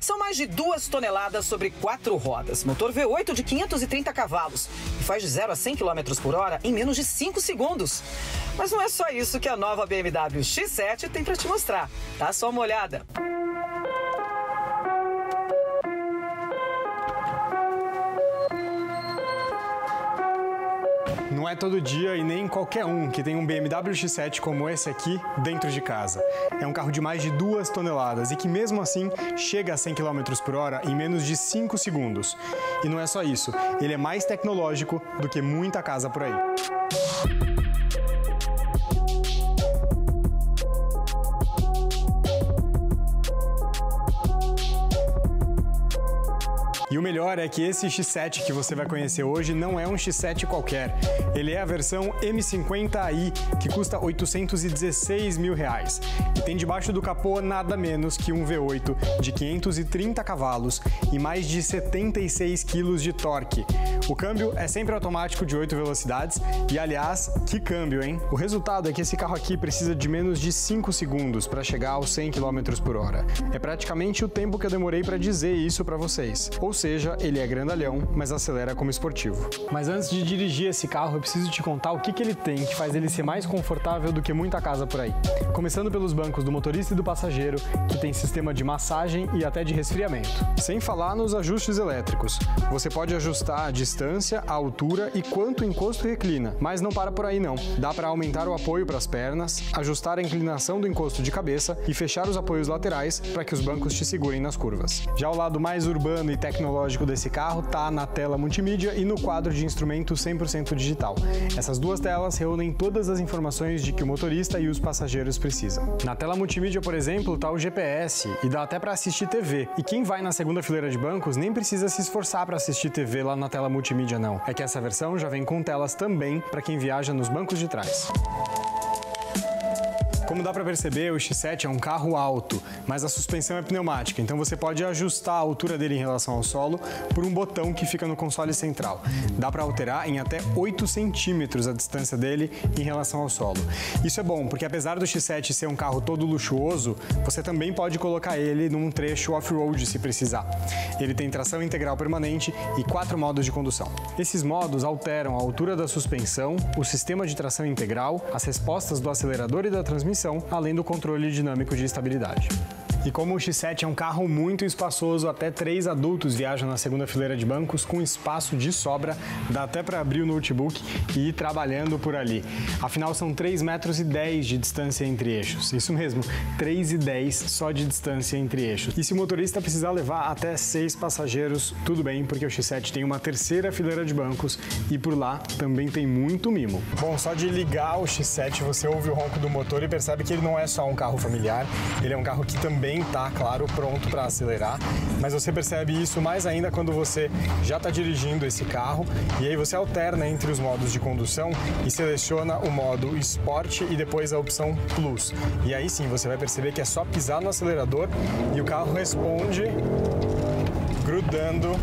São mais de 2 toneladas sobre 4 rodas. Motor V8 de 530 cavalos. E faz de 0 a 100 km por hora em menos de 5 segundos. Mas não é só isso que a nova BMW X7 tem para te mostrar. Dá só uma olhada. Não é todo dia e nem qualquer um que tem um BMW X7 como esse aqui dentro de casa. É um carro de mais de 2 toneladas e que mesmo assim chega a 100 km por hora em menos de 5 segundos. E não é só isso, ele é mais tecnológico do que muita casa por aí. E o melhor é que esse X7 que você vai conhecer hoje não é um X7 qualquer. Ele é a versão M50i, que custa R$816 mil. E tem debaixo do capô nada menos que um V8 de 530 cavalos e mais de 76 kg de torque. O câmbio é sempre automático de 8 velocidades e, aliás, que câmbio, hein? O resultado é que esse carro aqui precisa de menos de 5 segundos para chegar aos 100 km por hora. É praticamente o tempo que eu demorei para dizer isso para vocês. Ou seja, ele é grandalhão, mas acelera como esportivo. Mas antes de dirigir esse carro, eu preciso te contar o que ele tem que faz ele ser mais confortável do que muita casa por aí. Começando pelos bancos do motorista e do passageiro, que tem sistema de massagem e até de resfriamento. Sem falar nos ajustes elétricos. Você pode ajustar a distância, a altura e quanto o encosto reclina, mas não para por aí não. Dá para aumentar o apoio para as pernas, ajustar a inclinação do encosto de cabeça e fechar os apoios laterais para que os bancos te segurem nas curvas. Já o lado mais urbano e tecnológico desse carro está na tela multimídia e no quadro de instrumento 100% digital. Essas duas telas reúnem todas as informações de que o motorista e os passageiros precisam. Na tela multimídia, por exemplo, está o GPS e dá até para assistir TV. E quem vai na segunda fileira de bancos nem precisa se esforçar para assistir TV lá na tela multimídia não. É que essa versão já vem com telas também para quem viaja nos bancos de trás. Como dá para perceber, o X7 é um carro alto, mas a suspensão é pneumática, então você pode ajustar a altura dele em relação ao solo por um botão que fica no console central. Dá para alterar em até 8 centímetros a distância dele em relação ao solo. Isso é bom, porque apesar do X7 ser um carro todo luxuoso, você também pode colocar ele num trecho off-road se precisar. Ele tem tração integral permanente e 4 modos de condução. Esses modos alteram a altura da suspensão, o sistema de tração integral, as respostas do acelerador e da transmissão, além do controle dinâmico de estabilidade. E como o X7 é um carro muito espaçoso, até 3 adultos viajam na segunda fileira de bancos com espaço de sobra, dá até para abrir o notebook e ir trabalhando por ali. Afinal, são 3,10 metros de distância entre eixos. Isso mesmo, 3,10 só de distância entre eixos. E se o motorista precisar levar até 6 passageiros, tudo bem, porque o X7 tem uma terceira fileira de bancos e por lá também tem muito mimo. Bom, só de ligar o X7 você ouve o ronco do motor e percebe que ele não é só um carro familiar, ele é um carro que também tá, claro, pronto para acelerar, mas você percebe isso mais ainda quando você já está dirigindo esse carro e aí você alterna entre os modos de condução e seleciona o modo Sport e depois a opção Plus. E aí sim, você vai perceber que é só pisar no acelerador e o carro responde grudando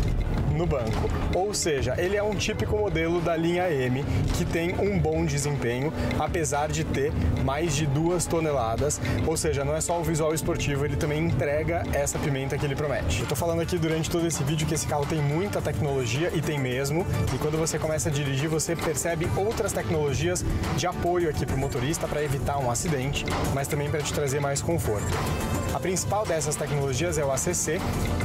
no banco. Ou seja, ele é um típico modelo da linha M que tem um bom desempenho, apesar de ter mais de 2 toneladas, ou seja, não é só o visual esportivo, ele também entrega essa pimenta que ele promete. Eu tô falando aqui durante todo esse vídeo que esse carro tem muita tecnologia, e tem mesmo, e quando você começa a dirigir, você percebe outras tecnologias de apoio aqui pro motorista para evitar um acidente, mas também para te trazer mais conforto. A principal dessas tecnologias é o ACC,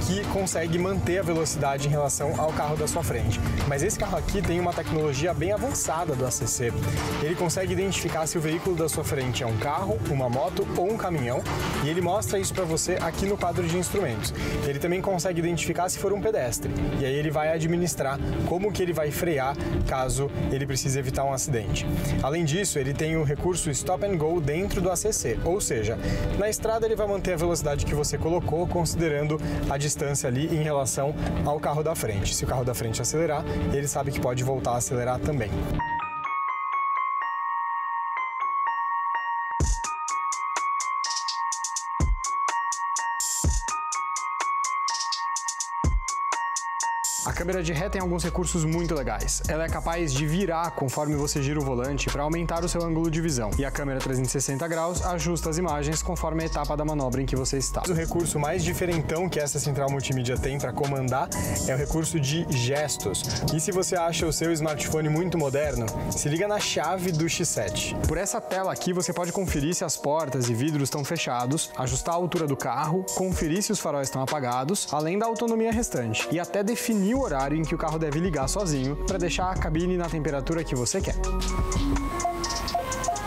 que consegue manter a velocidade em relação ao carro da sua frente. Mas esse carro aqui tem uma tecnologia bem avançada do ACC. Ele consegue identificar se o veículo da sua frente é um carro, uma moto ou um caminhão, e ele mostra isso para você aqui no quadro de instrumentos. Ele também consegue identificar se for um pedestre, e aí ele vai administrar como que ele vai frear caso ele precise evitar um acidente. Além disso, ele tem o recurso Stop and Go dentro do ACC, ou seja, na estrada ele vai manter a velocidade que você colocou, considerando a distância ali em relação ao carro da frente. Se o carro da frente acelerar, ele sabe que pode voltar a acelerar também. A câmera de ré tem alguns recursos muito legais. Ela é capaz de virar conforme você gira o volante para aumentar o seu ângulo de visão. E a câmera 360 graus ajusta as imagens conforme a etapa da manobra em que você está. O recurso mais diferentão que essa central multimídia tem para comandar é o recurso de gestos. E se você acha o seu smartphone muito moderno, se liga na chave do X7. Por essa tela aqui você pode conferir se as portas e vidros estão fechados, ajustar a altura do carro, conferir se os faróis estão apagados, além da autonomia restante, e até definir o horário em que o carro deve ligar sozinho para deixar a cabine na temperatura que você quer.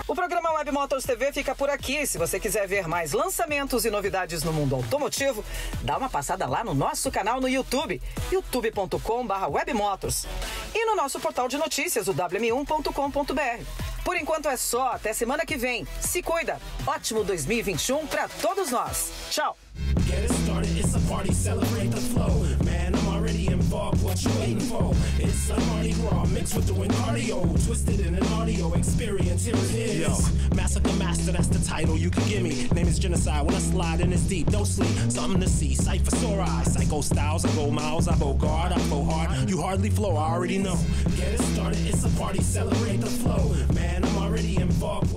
O programa Web Motors TV fica por aqui. Se você quiser ver mais lançamentos e novidades no mundo automotivo, dá uma passada lá no nosso canal no YouTube, youtube.com/webmotors, e no nosso portal de notícias, o wm1.com.br. Por enquanto é só, até semana que vem. Se cuida. Ótimo 2021 para todos nós. Tchau. Get it started, it's a party, celebrate the flow. Man, I'm already involved, what you waiting for? It's a Mardi Gras mixed with doing cardio, twisted in an audio experience, here it is. Yo, Massacre Master, that's the title you can give me. Name is Genocide, when I slide in it's deep, don't sleep. Something to see, Cypher, sore eyes, Psycho Styles, I go miles, I go guard, I go hard. You hardly flow, I already know. Get it started, it's a party, celebrate the flow. Man, I'm already involved.